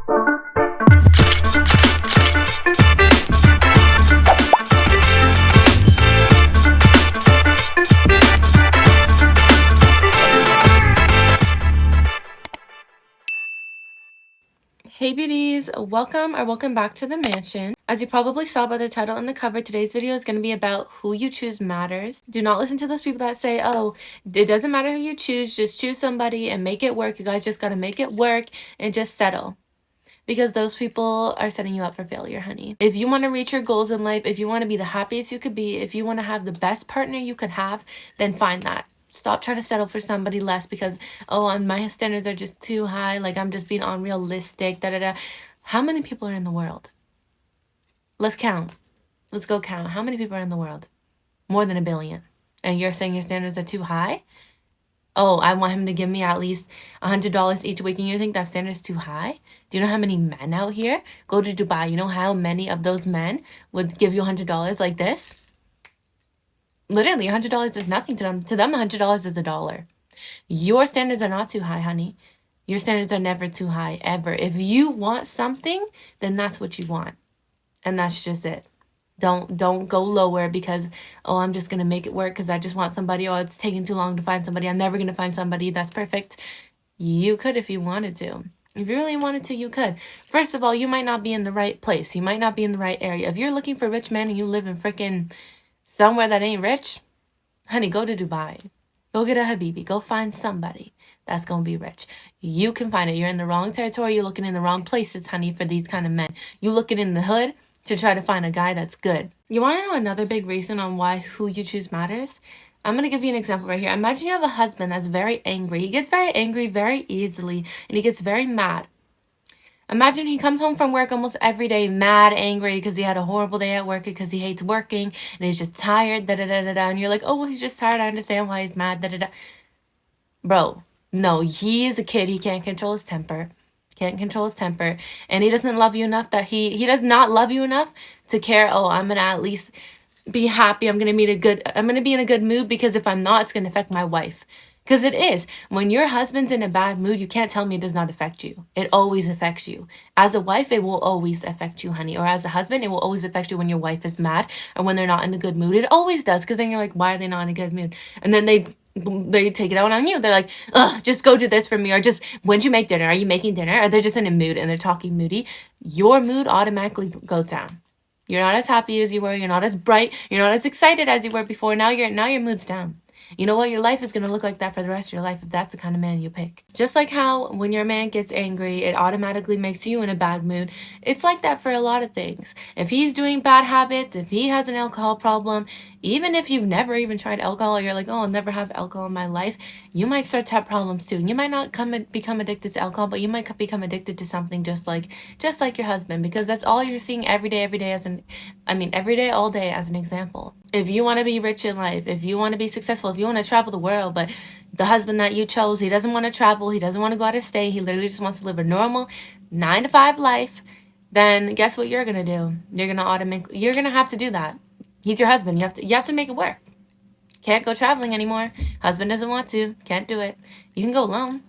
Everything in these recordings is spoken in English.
Hey beauties, welcome back to the mansion. As you probably saw by the title and the cover, today's video is going to be about who you choose matters. Do not listen to those people that say, oh, it doesn't matter who you choose, just choose somebody and make it work. You guys just got to make it work and just settle. Because those people are setting you up for failure, honey. If you want to reach your goals in life, if you want to be the happiest you could be, if you want to have the best partner you could have, then find that. Stop trying to settle for somebody less because, oh, my standards are just too high. Like, I'm just being unrealistic, da-da-da. How many people are in the world? Let's count. Let's go count. How many people are in the world? More than 1 billion. And you're saying your standards are too high? Oh, I want him to give me at least $100 each week, and you think that standard's too high? Do you know how many men out here go to Dubai? You know how many of those men would give you $100 like this? Literally, $100 is nothing to them. To them, $100 is $1. Your standards are not too high, honey. Your standards are never too high, ever. If you want something, then that's what you want. And that's just it. Don't go lower because, oh, I'm just going to make it work because I just want somebody. Oh, it's taking too long to find somebody. I'm never going to find somebody that's perfect. You could if you wanted to. If you really wanted to, you could. First of all, you might not be in the right place. You might not be in the right area. If you're looking for rich men and you live in freaking somewhere that ain't rich, honey, go to Dubai. Go get a Habibi. Go find somebody that's going to be rich. You can find it. You're in the wrong territory. You're looking in the wrong places, honey, for these kind of men. You looking in the hood to try to find a guy that's good. You want to know another big reason on why who you choose matters? I'm going to give you an example right here. Imagine you have a husband that's very angry. He gets very angry very easily, and he gets very mad. Imagine he comes home from work almost every day mad, angry because he had a horrible day at work because he hates working and he's just tired, da-da-da-da-da. And you're like, oh, well, he's just tired. I understand why he's mad, da-da-da. Bro, no, he is a kid. He can't control his temper. Can't control his temper. And he doesn't love you enough that he does not love you enough to care, oh, I'm going to at least be happy. I'm going to be in a good mood because if I'm not, it's going to affect my wife. Because it is. When your husband's in a bad mood, you can't tell me it does not affect you. It always affects you. As a wife, it will always affect you, honey. Or as a husband, it will always affect you when your wife is mad or when they're not in a good mood. It always does. Because then you're like, why are they not in a good mood? And then they take it out on you. They're like, ugh, just go do this for me. Or just, when'd you make dinner? Are you making dinner? Or they're just in a mood and they're talking moody. Your mood automatically goes down. You're not as happy as you were. You're not as bright. You're not as excited as you were before. Now your mood's down. You know what? Your life is going to look like that for the rest of your life if that's the kind of man you pick. Just like how when your man gets angry, it automatically makes you in a bad mood. It's like that for a lot of things. If he's doing bad habits, if he has an alcohol problem, even if you've never even tried alcohol, you're like, oh, I'll never have alcohol in my life, you might start to have problems too. And you might not become addicted to alcohol, but you might become addicted to something just like your husband, because that's all you're seeing every day, every day, all day as an example. If you want to be rich in life, if you want to be successful, if you want to travel the world, but the husband that you chose, he doesn't want to travel, he doesn't want to go out of state, he literally just wants to live a normal 9-to-5 life, then guess what you're going to do? You're going to have to do that. He's your husband. You have to make it work. Can't go traveling anymore. Husband doesn't want to. Can't do it. You can go alone.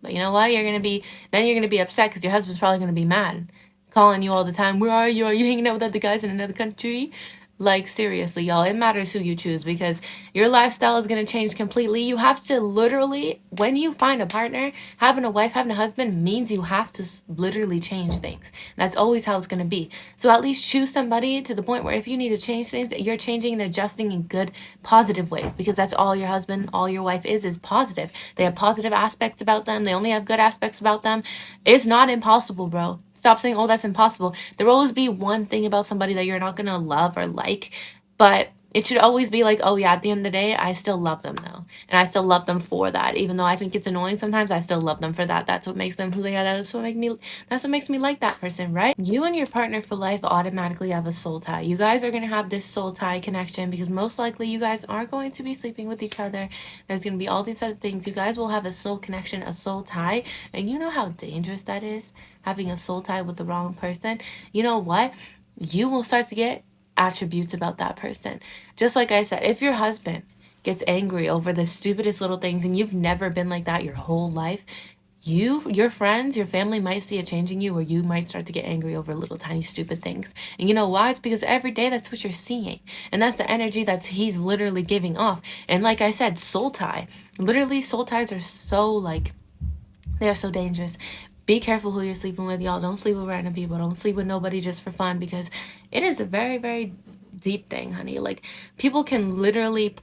But you know what? You're going to be upset because your husband's probably going to be mad. Calling you all the time. Where are you? Are you hanging out with other guys in another country? Like, seriously, y'all, it matters who you choose because your lifestyle is going to change completely. You have to literally, when you find a partner, having a wife, having a husband means you have to literally change things. That's always how it's going to be. So at least choose somebody to the point where if you need to change things, you're changing and adjusting in good, positive ways, because that's all your husband, all your wife is positive. They have positive aspects about them. They only have good aspects about them. It's not impossible, bro. Stop saying, oh, that's impossible. There will always be one thing about somebody that you're not going to love or like, but it should always be like, oh yeah, at the end of the day, I still love them though. And I still love them for that. Even though I think it's annoying sometimes, I still love them for that. That's what makes them who they are. That's what makes me like that person, right? You and your partner for life automatically have a soul tie. You guys are going to have this soul tie connection because most likely you guys aren't going to be sleeping with each other. There's going to be all these other things. You guys will have a soul connection, a soul tie. And you know how dangerous that is? Having a soul tie with the wrong person. You know what? You will start to get attributes about that person. Just like I said, if your husband gets angry over the stupidest little things and you've never been like that your whole life, your friends, your family might see a change in you, or you might start to get angry over little tiny stupid things. And you know why? It's because every day that's what you're seeing. And that's the energy he's literally giving off. And like I said, soul tie. Literally, soul ties are so like, they're so dangerous. Be careful who you're sleeping with, y'all. Don't sleep with random people. Don't sleep with nobody just for fun, because it is a very, very deep thing, honey. Like, people can literally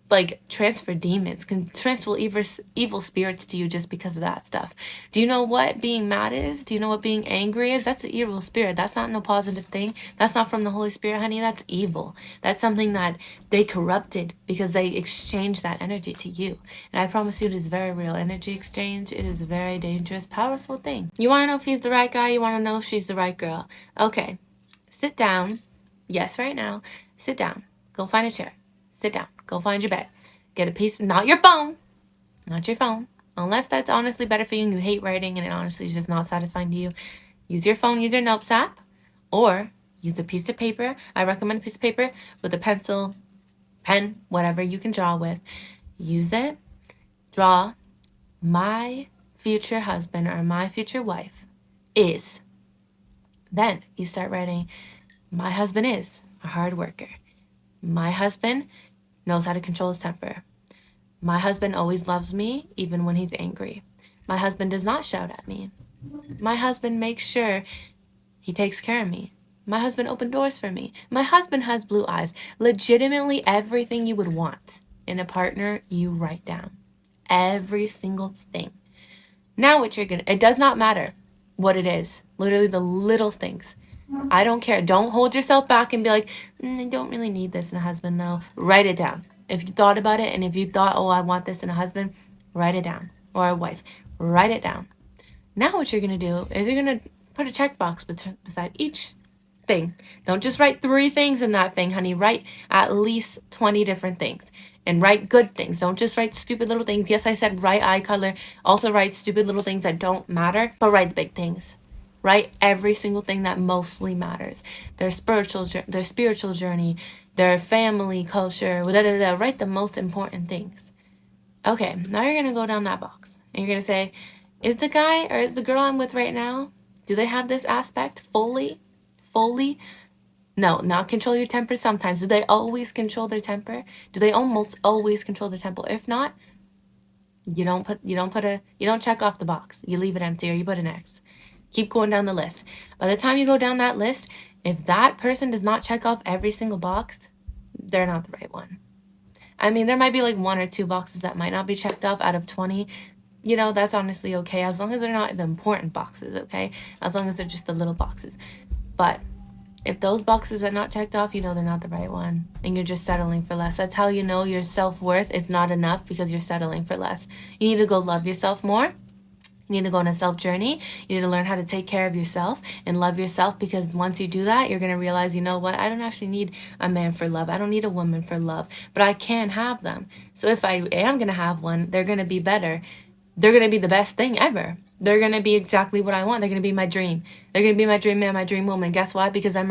like transfer demons, can transfer evil spirits to you just because of that stuff. Do you know what being mad is? Do you know what being angry is? That's an evil spirit. That's not no positive thing. That's not from the Holy Spirit, honey. That's evil. That's something that they corrupted because they exchanged that energy to you. And I promise you, it is very real energy exchange. It is a very dangerous, powerful thing. You want to know if he's the right guy? You want to know if she's the right girl? Okay, sit down. Yes, right now. Sit down. Go find a chair. Sit down. Go find your bed. Get a piece, not your phone. Not your phone. Unless that's honestly better for you and you hate writing and it honestly is just not satisfying to you. Use your phone, use your notes app, or use a piece of paper. I recommend a piece of paper with a pencil, pen, whatever you can draw with. Use it. Draw, my future husband or my future wife is. Then you start writing, my husband is a hard worker. My husband knows how to control his temper. My husband always loves me, even when he's angry. My husband does not shout at me. My husband makes sure he takes care of me. My husband opened doors for me. My husband has blue eyes. Legitimately everything you would want in a partner, you write down. Every single thing. Now what you're gonna, it does not matter what it is. Literally the little things. I don't care. Don't hold yourself back and be like, I don't really need this in a husband though. Write it down. If you thought about it and if you thought, oh, I want this in a husband, write it down. Or a wife, write it down. Now what you're going to do is you're going to put a checkbox beside each thing. Don't just write 3 things in that thing, honey. Write at least 20 different things. And write good things. Don't just write stupid little things. Yes, I said write eye color. Also write stupid little things that don't matter. But write the big things. Write every single thing that mostly matters. Their spiritual journey, their family, culture, write the most important things. Okay, now you're going to go down that box. And you're going to say, is the guy or is the girl I'm with right now, do they have this aspect fully? Fully? No, not control your temper sometimes. Do they always control their temper? Do they almost always control their temper? If not, you don't check off the box. You leave it empty or you put an X. Keep going down the list. By the time you go down that list, if that person does not check off every single box, they're not the right one. I mean, there might be like 1 or 2 boxes that might not be checked off out of 20. You know, that's honestly okay, as long as they're not the important boxes, okay? As long as they're just the little boxes. But if those boxes are not checked off, you know they're not the right one. And you're just settling for less. That's how you know your self-worth is not enough, because you're settling for less. You need to go love yourself more. You need to go on a self journey. You need to learn how to take care of yourself and love yourself, because once you do that, you're going to realize, you know what? I don't actually need a man for love. I don't need a woman for love, but I can have them. So if I am going to have one, they're going to be better. They're going to be the best thing ever. They're going to be exactly what I want. They're going to be my dream. They're going to be my dream man, my dream woman. Guess why? Because I'm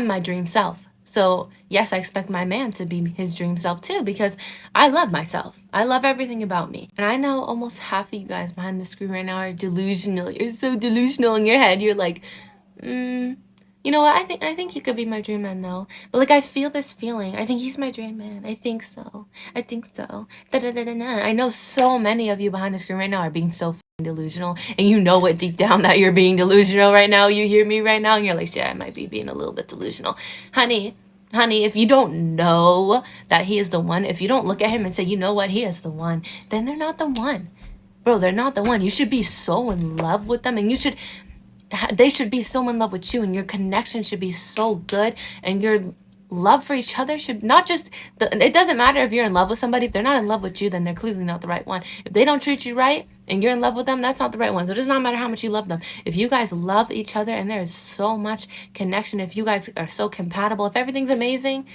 my dream self. So yes, I expect my man to be his dream self too, because I love myself. I love everything about me. And I know almost half of you guys behind the screen right now are delusional. You're so delusional in your head. You're like, you know what? I think he could be my dream man though. But like, I feel this feeling. I think he's my dream man. I think so. I think so. Da-da-da-da-da. I know so many of you behind the screen right now are being so delusional, and you know it deep down that you're being delusional right now. You hear me right now and you're like, shit, I might be being a little bit delusional. Honey, if you don't know that he is the one, if you don't look at him and say, you know what, he is the one, then they're not the one. Bro, they're not the one. You should be so in love with them, and they should be so in love with you, and your connection should be so good, and your love for each other should not just, it doesn't matter if you're in love with somebody. If they're not in love with you, then they're clearly not the right one. If they don't treat you right and you're in love with them, that's not the right one. So it does not matter how much you love them. If you guys love each other and there is so much connection, if you guys are so compatible, if everything's amazing,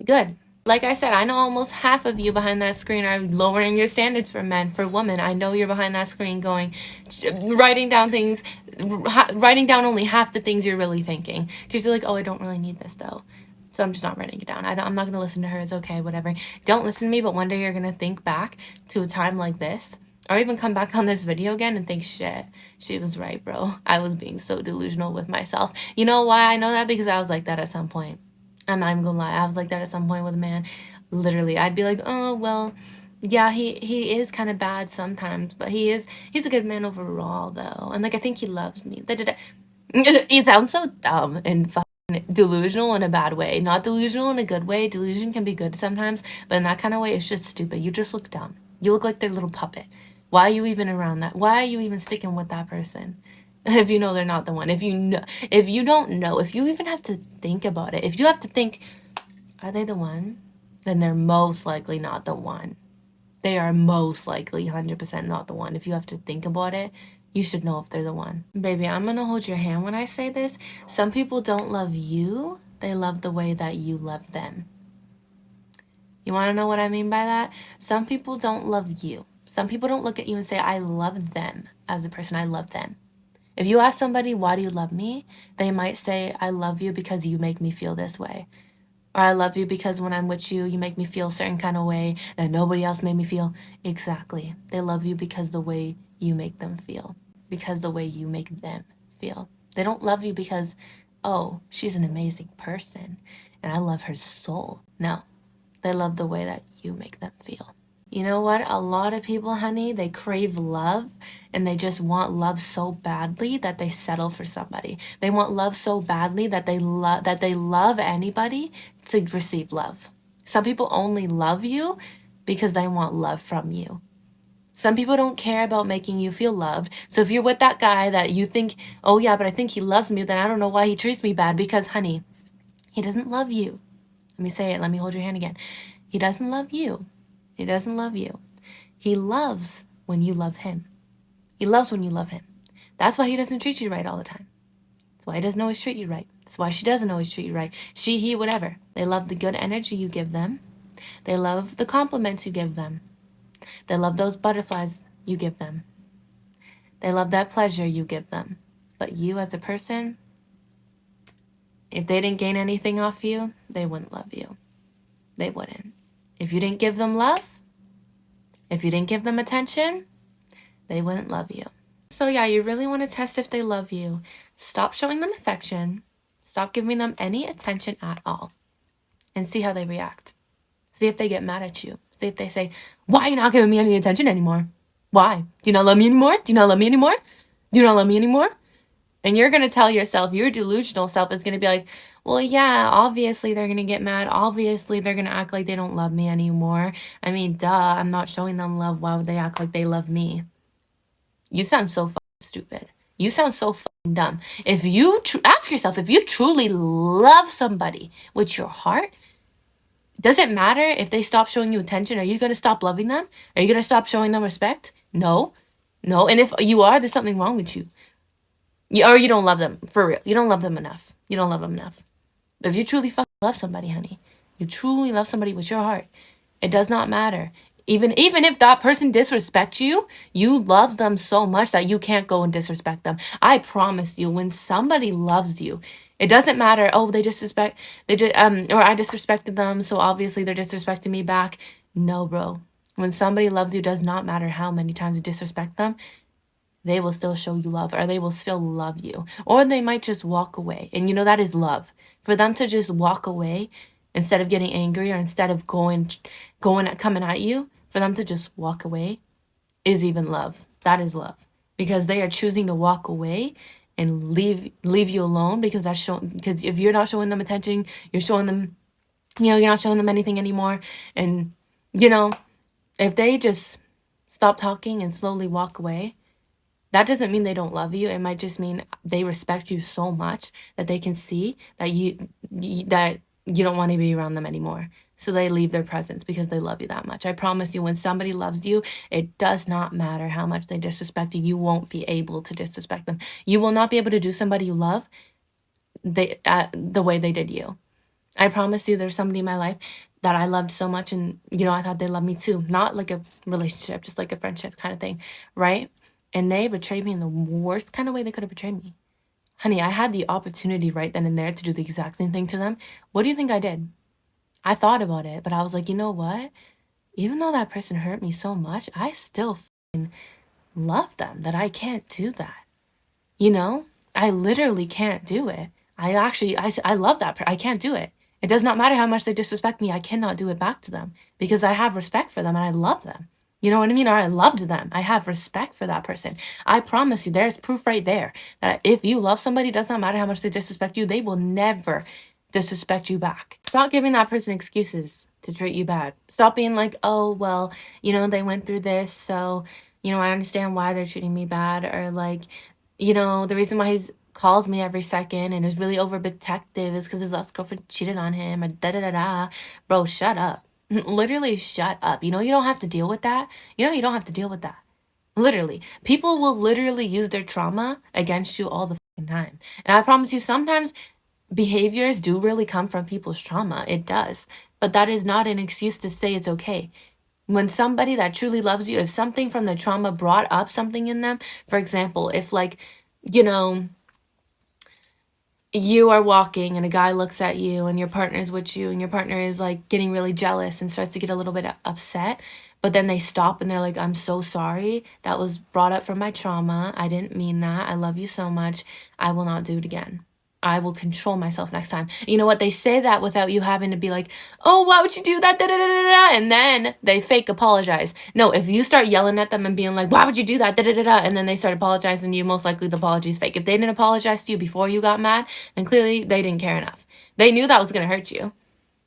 good. Like I said, I know almost half of you behind that screen are lowering your standards for men, for women. I know you're behind that screen writing down only half the things you're really thinking. Because you're like, oh, I don't really need this though. So I'm just not writing it down. I'm not going to listen to her. It's okay, whatever. Don't listen to me, but one day you're going to think back to a time like this. or even come back on this video again and think, shit, she was right, bro. I was being so delusional with myself. You know why I know that? Because I was like that at some point. I'm not even gonna lie. I was like that at some point with a man. Literally, I'd be like, oh, well, yeah, he is kind of bad sometimes, but he's a good man overall, though. And, like, I think he loves me. Da-da-da. It sounds so dumb and fucking delusional in a bad way. Not delusional in a good way. Delusion can be good sometimes, but in that kind of way, it's just stupid. You just look dumb. You look like their little puppet. Why are you even around that? Why are you even sticking with that person? If you know they're not the one. If you know, if you don't know, if you even have to think about it, if you have to think, are they the one? Then they're most likely not the one. They are most likely 100% not the one. If you have to think about it, you should know if they're the one. Baby, I'm gonna hold your hand when I say this. Some people don't love you. They love the way that you love them. You wanna know what I mean by that? Some people don't love you. Some people don't look at you and say, I love them as a person. I love them. If you ask somebody, why do you love me? They might say, I love you because you make me feel this way. Or I love you because when I'm with you, you make me feel a certain kind of way that nobody else made me feel. Exactly. They love you because the way you make them feel. Because the way you make them feel. They don't love you because, oh, she's an amazing person and I love her soul. No. They love the way that you make them feel. You know what? A lot of people, honey, they crave love and they just want love so badly that they settle for somebody. They want love so badly that they love anybody to receive love. Some people only love you because they want love from you. Some people don't care about making you feel loved. So if you're with that guy that you think, oh yeah, but I think he loves me, then I don't know why he treats me bad, because honey, he doesn't love you. Let me say it. Let me hold your hand again. He doesn't love you. He doesn't love you. He loves when you love him. He loves when you love him. That's why he doesn't treat you right all the time. That's why he doesn't always treat you right. That's why she doesn't always treat you right. She, he, whatever. They love the good energy you give them. They love the compliments you give them. They love those butterflies you give them. They love that pleasure you give them. But you as a person, if they didn't gain anything off you, they wouldn't love you. They wouldn't. If you didn't give them love, if you didn't give them attention, they wouldn't love you. So yeah, you really want to test if they love you. Stop showing them affection. Stop giving them any attention at all. And see how they react. See if they get mad at you. See if they say, why are you not giving me any attention anymore? Why? Do you not love me anymore? Do you not love me anymore? Do you not love me anymore? And you're going to tell yourself, your delusional self is going to be like, well, yeah, obviously they're going to get mad. Obviously they're going to act like they don't love me anymore. I mean, duh, I'm not showing them love. Why would they act like they love me? You sound so fucking stupid. You sound so fucking dumb. If you ask yourself, if you truly love somebody with your heart, does it matter if they stop showing you attention? Are you going to stop loving them? Are you going to stop showing them respect? No. No. And if you are, there's something wrong with you. Or you don't love them, for real. You don't love them enough. You don't love them enough. But if you truly fucking love somebody, honey, you truly love somebody with your heart, it does not matter. Even if that person disrespects you, you love them so much that you can't go and disrespect them. I promise you, when somebody loves you, it doesn't matter, oh, or I disrespected them, so obviously they're disrespecting me back. No, bro. When somebody loves you, does not matter how many times you disrespect them, they will still show you love, or they will still love you. Or they might just walk away. And you know, that is love. For them to just walk away instead of getting angry, or instead of coming at you, for them to just walk away is even love. That is love. Because they are choosing to walk away and leave you alone, because because if you're not showing them attention, you're showing them, you're not showing them anything anymore. And, if they just stop talking and slowly walk away, that doesn't mean they don't love you. It might just mean they respect you so much that they can see that you don't want to be around them anymore. So they leave their presence because they love you that much. I promise you, when somebody loves you, it does not matter how much they disrespect you. You won't be able to disrespect them. You will not be able to do somebody you love the way they did you. I promise you, there's somebody in my life that I loved so much, and, I thought they loved me too. Not like a relationship, just like a friendship kind of thing, right? And they betrayed me in the worst kind of way they could have betrayed me. Honey, I had the opportunity right then and there to do the exact same thing to them. What do you think I did? I thought about it, but I was like, you know what? Even though that person hurt me so much, I still love them, that I can't do that. You know, I literally can't do it. I love that. I can't do it. It does not matter how much they disrespect me. I cannot do it back to them because I have respect for them and I love them. You know what I mean? Or I loved them. I have respect for that person. I promise you, there's proof right there that if you love somebody, it does not matter how much they disrespect you, they will never disrespect you back. Stop giving that person excuses to treat you bad. Stop being like, oh, well, they went through this, so, I understand why they're treating me bad. Or like, the reason why he calls me every second and is really overprotective is because his last girlfriend cheated on him or da-da-da-da. Bro, shut up. Literally shut up. You don't have to deal with that. You don't have to deal with that. Literally. People will literally use their trauma against you all the fucking time. And I promise you, sometimes behaviors do really come from people's trauma. It does. But that is not an excuse to say it's okay. When somebody that truly loves you, if something from the trauma brought up something in them, for example, if like, you are walking and a guy looks at you and your partner's with you and your partner is like getting really jealous and starts to get a little bit upset, but then they stop and they're like, I'm so sorry. That was brought up from my trauma. I didn't mean that. I love you so much. I will not do it again. I will control myself next time. You know what? They say that without you having to be like, oh, why would you do that? Da, da, da, da, da. And then they fake apologize. No, if you start yelling at them and being like, why would you do that? Da, da, da, da. And then they start apologizing to you, most likely the apology is fake. If they didn't apologize to you before you got mad, then clearly they didn't care enough. They knew that was going to hurt you.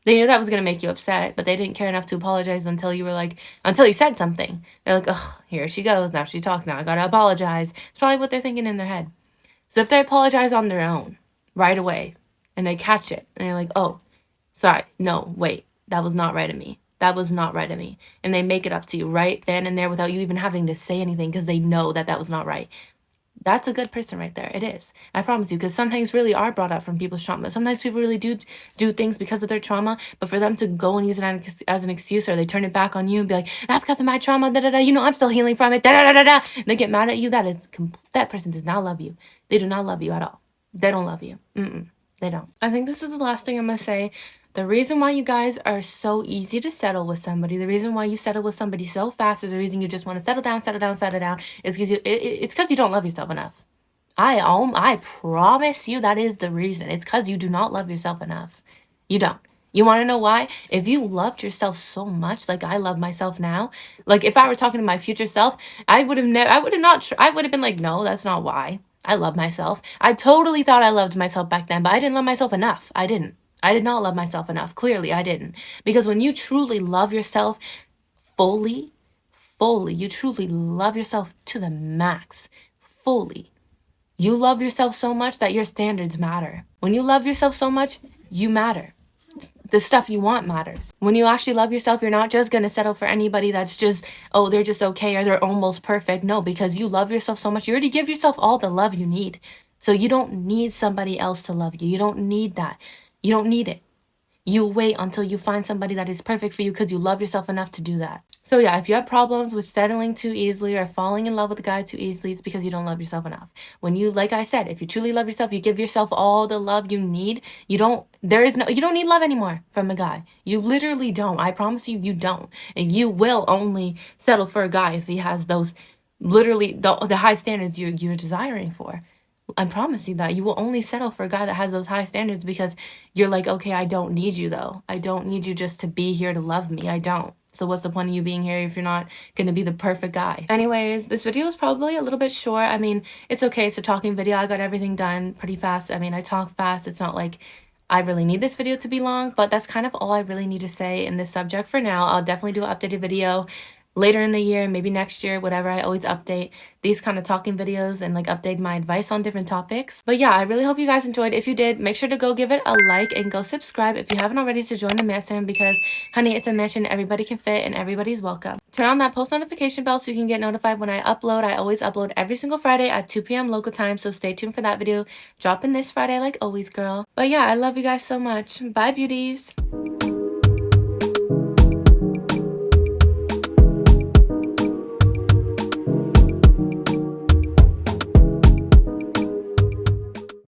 They knew that was going to make you upset, but they didn't care enough to apologize until you said something. They're like, oh, here she goes. Now she talks. Now I got to apologize. It's probably what they're thinking in their head. So if they apologize on their own, right away, and they catch it and they're like, oh, sorry, no, wait, that was not right of me, and they make it up to you right then and there without you even having to say anything because they know that was not right. That's a good person right there. It is, I promise you, because some things really are brought up from people's trauma. Sometimes people really do things because of their trauma, but for them to go and use it as an excuse, or they turn it back on you and be like, that's because of my trauma, da da da, I'm still healing from it, da da da da da, they get mad at you. That person does not love you. They do not love you at all. They don't love you. They don't. I think this is the last thing I'm going to say. The reason why you guys are so easy to settle with somebody, the reason why you settle with somebody so fast, or the reason you just want to settle down, is because it's because you don't love yourself enough. I promise you that is the reason. It's because you do not love yourself enough. You don't. You want to know why? If you loved yourself so much, like I love myself now, like if I were talking to my future self, I would have been like, no, that's not why. I love myself. I totally thought I loved myself back then, but I didn't love myself enough. I didn't. I did not love myself enough. Clearly, I didn't. Because when you truly love yourself fully, you truly love yourself to the max, fully. You love yourself so much that your standards matter. When you love yourself so much, you matter. The stuff you want matters. When you actually love yourself, you're not just going to settle for anybody that's just, oh, they're just okay or they're almost perfect. No, because you love yourself so much. You already give yourself all the love you need. So you don't need somebody else to love you. You don't need that. You don't need it. You wait until you find somebody that is perfect for you because you love yourself enough to do that. So yeah, if you have problems with settling too easily or falling in love with a guy too easily, it's because you don't love yourself enough. When you, like I said, if you truly love yourself, you give yourself all the love you need. You don't need love anymore from a guy. You literally don't. I promise you, you don't. And you will only settle for a guy if he has those literally the high standards you're desiring for. I promise you that you will only settle for a guy that has those high standards because you're like, okay, I don't need you though. I don't need you just to be here to love me. I don't. So what's the point of you being here if you're not going to be the perfect guy? Anyways, this video is probably a little bit short. I mean, it's okay. It's a talking video. I got everything done pretty fast. I mean, I talk fast. It's not like I really need this video to be long, but that's kind of all I really need to say in this subject for now. I'll definitely do an updated video later in the year, maybe next year, whatever. I always update these kind of talking videos and like update my advice on different topics. But yeah, I really hope you guys enjoyed. If you did, make sure to go give it a like and go subscribe if you haven't already to join the mansion, because honey, it's a mansion everybody can fit and everybody's welcome. Turn on that post notification bell so you can get notified when I upload. I always upload every single Friday at 2 p.m. local time, so stay tuned for that video dropping this Friday like always, girl. But yeah, I love you guys so much. Bye, beauties.